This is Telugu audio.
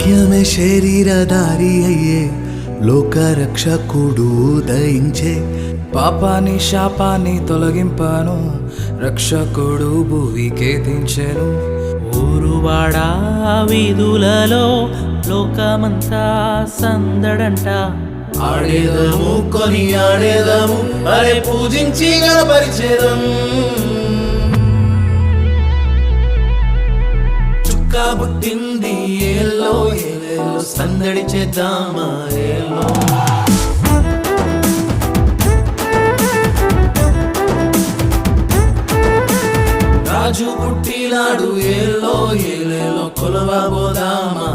వాక్యమే శరీరధారి అయ్యే లోకరక్షకుడు ఉదయించే. పాపాన్ని శాపాన్ని తొలగింపాను, రక్షకుడు భువికే దించెను. ఊరువాడా వీధులలో లోకమంతా సందడంట. ఆడేదము కొని ఆడేదము అరే పూజించి గణపరిచేదం. చుక్క పుట్టింది ఏలో ఏలేలో సందడి చేద్దామా ఏలో. రాజు పుట్టినాడు ఏలో ఏలేలో కొలవబోదామా